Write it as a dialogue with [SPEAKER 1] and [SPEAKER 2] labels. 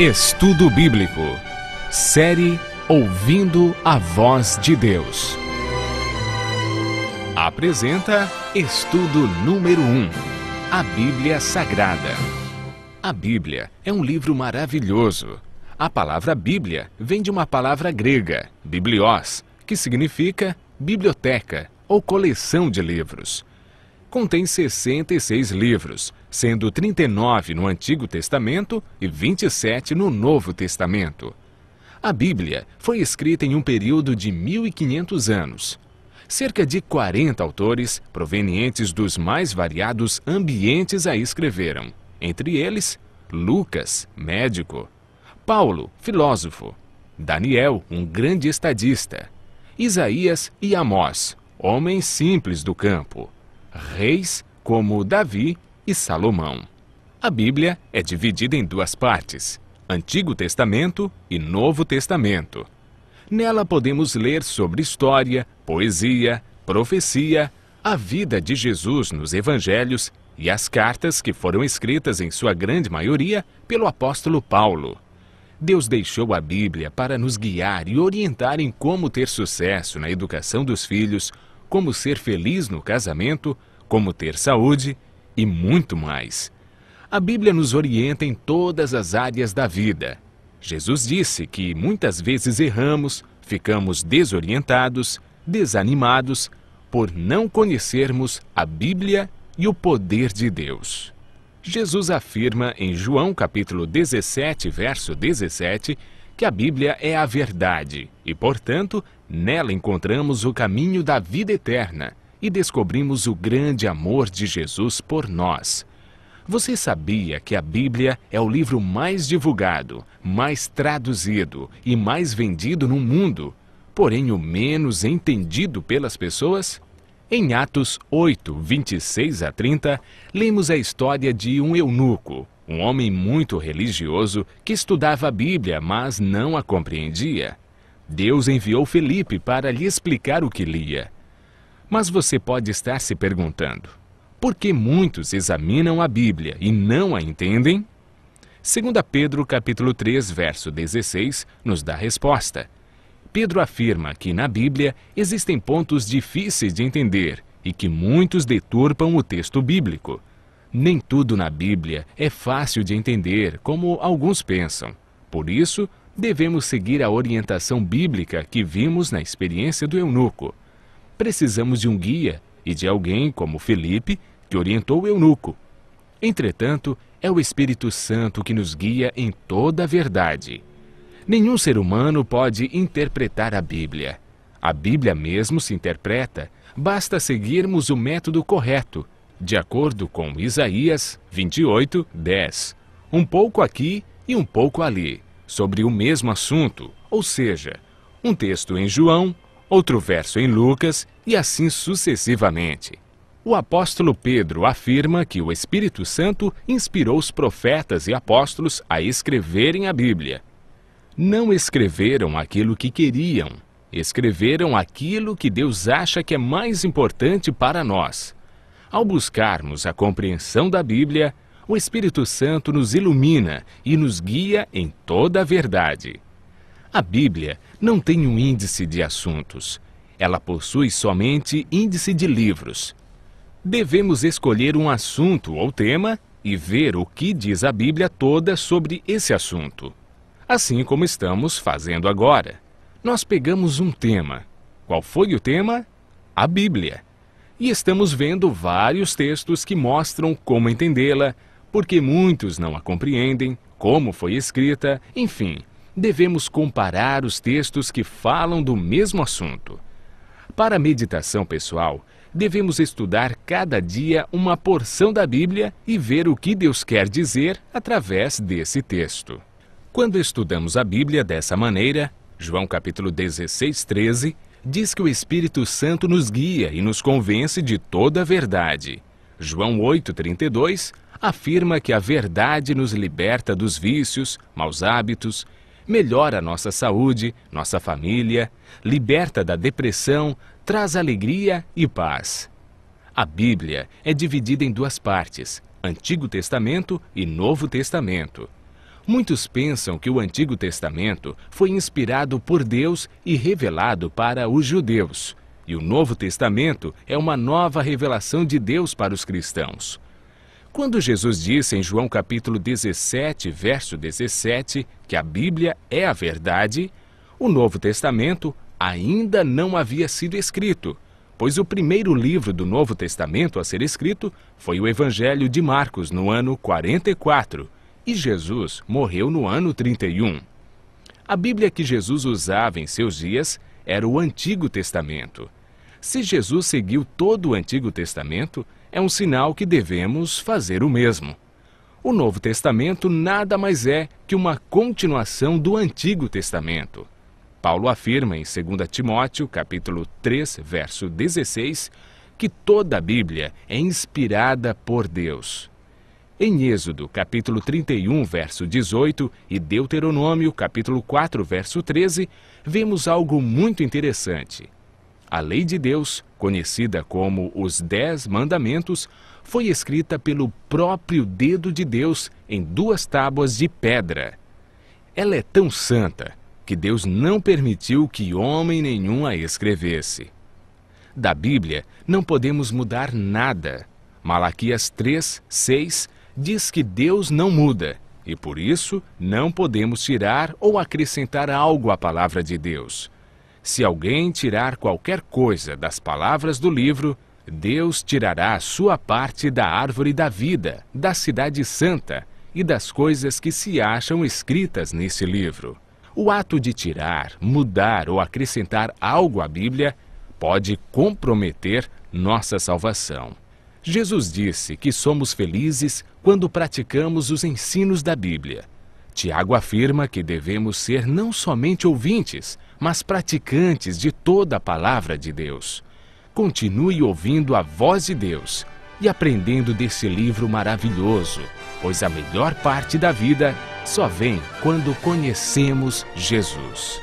[SPEAKER 1] Estudo Bíblico. Série Ouvindo a Voz de Deus. Apresenta Estudo número 1. A Bíblia Sagrada. A Bíblia é um livro maravilhoso. A palavra Bíblia vem de uma palavra grega, biblios, que significa biblioteca ou coleção de livros. Contém 66 livros, sendo 39 no Antigo Testamento e 27 no Novo Testamento. A Bíblia foi escrita em um período de 1500 anos. Cerca de 40 autores, provenientes dos mais variados ambientes, a escreveram. Entre eles, Lucas, médico; Paulo, filósofo; Daniel, um grande estadista; Isaías e Amós, homens simples do campo; reis como Davi e Salomão. A Bíblia é dividida em duas partes, Antigo Testamento e Novo Testamento. Nela podemos ler sobre história, poesia, profecia, a vida de Jesus nos Evangelhos e as cartas que foram escritas em sua grande maioria pelo apóstolo Paulo. Deus deixou a Bíblia para nos guiar e orientar em como ter sucesso na educação dos filhos, como ser feliz no casamento, como ter saúde e muito mais. A Bíblia nos orienta em todas as áreas da vida. Jesus disse que muitas vezes erramos, ficamos desorientados, desanimados, por não conhecermos a Bíblia e o poder de Deus. Jesus afirma em João capítulo 17, verso 17, que a Bíblia é a verdade e, portanto, nela encontramos o caminho da vida eterna e descobrimos o grande amor de Jesus por nós. Você sabia que a Bíblia é o livro mais divulgado, mais traduzido e mais vendido no mundo, porém o menos entendido pelas pessoas? Em Atos 8, 26 a 30, lemos a história de um eunuco, um homem muito religioso que estudava a Bíblia, mas não a compreendia. Deus enviou Felipe para lhe explicar o que lia. Mas você pode estar se perguntando, por que muitos examinam a Bíblia e não a entendem? 2 Pedro capítulo 3, verso 16, nos dá a resposta. Pedro afirma que na Bíblia existem pontos difíceis de entender e que muitos deturpam o texto bíblico. Nem tudo na Bíblia é fácil de entender, como alguns pensam. Por isso, devemos seguir a orientação bíblica que vimos na experiência do eunuco. Precisamos de um guia e de alguém como Felipe, que orientou o eunuco. Entretanto, é o Espírito Santo que nos guia em toda a verdade. Nenhum ser humano pode interpretar a Bíblia. A Bíblia mesmo se interpreta, basta seguirmos o método correto, de acordo com Isaías 28, 10. Um pouco aqui e um pouco ali, sobre o mesmo assunto, ou seja, um texto em João, outro verso em Lucas e assim sucessivamente. O apóstolo Pedro afirma que o Espírito Santo inspirou os profetas e apóstolos a escreverem a Bíblia. Não escreveram aquilo que queriam, escreveram aquilo que Deus acha que é mais importante para nós. Ao buscarmos a compreensão da Bíblia, o Espírito Santo nos ilumina e nos guia em toda a verdade. A Bíblia não tem um índice de assuntos. Ela possui somente índice de livros. Devemos escolher um assunto ou tema e ver o que diz a Bíblia toda sobre esse assunto. Assim como estamos fazendo agora. Nós pegamos um tema. Qual foi o tema? A Bíblia. E estamos vendo vários textos que mostram como entendê-la, porque muitos não a compreendem, como foi escrita, enfim. Devemos comparar os textos que falam do mesmo assunto. Para a meditação pessoal, devemos estudar cada dia uma porção da Bíblia e ver o que Deus quer dizer através desse texto. Quando estudamos a Bíblia dessa maneira, João capítulo 16, 13, diz que o Espírito Santo nos guia e nos convence de toda a verdade. João 8, 32, afirma que a verdade nos liberta dos vícios, maus hábitos, melhora nossa saúde, nossa família, liberta da depressão, traz alegria e paz. A Bíblia é dividida em duas partes, Antigo Testamento e Novo Testamento. Muitos pensam que o Antigo Testamento foi inspirado por Deus e revelado para os judeus, e o Novo Testamento é uma nova revelação de Deus para os cristãos. Quando Jesus disse em João capítulo 17, verso 17, que a Bíblia é a verdade, o Novo Testamento ainda não havia sido escrito, pois o primeiro livro do Novo Testamento a ser escrito foi o Evangelho de Marcos, no ano 44, e Jesus morreu no ano 31. A Bíblia que Jesus usava em seus dias era o Antigo Testamento. Se Jesus seguiu todo o Antigo Testamento, é um sinal que devemos fazer o mesmo. O Novo Testamento nada mais é que uma continuação do Antigo Testamento. Paulo afirma em 2 Timóteo, capítulo 3, verso 16, que toda a Bíblia é inspirada por Deus. Em Êxodo, capítulo 31, verso 18, e Deuteronômio, capítulo 4, verso 13, vemos algo muito interessante. A lei de Deus, conhecida como os 10 Mandamentos, foi escrita pelo próprio dedo de Deus em 2 tábuas de pedra. Ela é tão santa que Deus não permitiu que homem nenhum a escrevesse. Da Bíblia não podemos mudar nada. Malaquias 3, 6 diz que Deus não muda, e por isso não podemos tirar ou acrescentar algo à palavra de Deus. Se alguém tirar qualquer coisa das palavras do livro, Deus tirará a sua parte da árvore da vida, da cidade santa e das coisas que se acham escritas nesse livro. O ato de tirar, mudar ou acrescentar algo à Bíblia pode comprometer nossa salvação. Jesus disse que somos felizes quando praticamos os ensinos da Bíblia. Tiago afirma que devemos ser não somente ouvintes, mas praticantes de toda a palavra de Deus. Continue ouvindo a voz de Deus e aprendendo desse livro maravilhoso, pois a melhor parte da vida só vem quando conhecemos Jesus.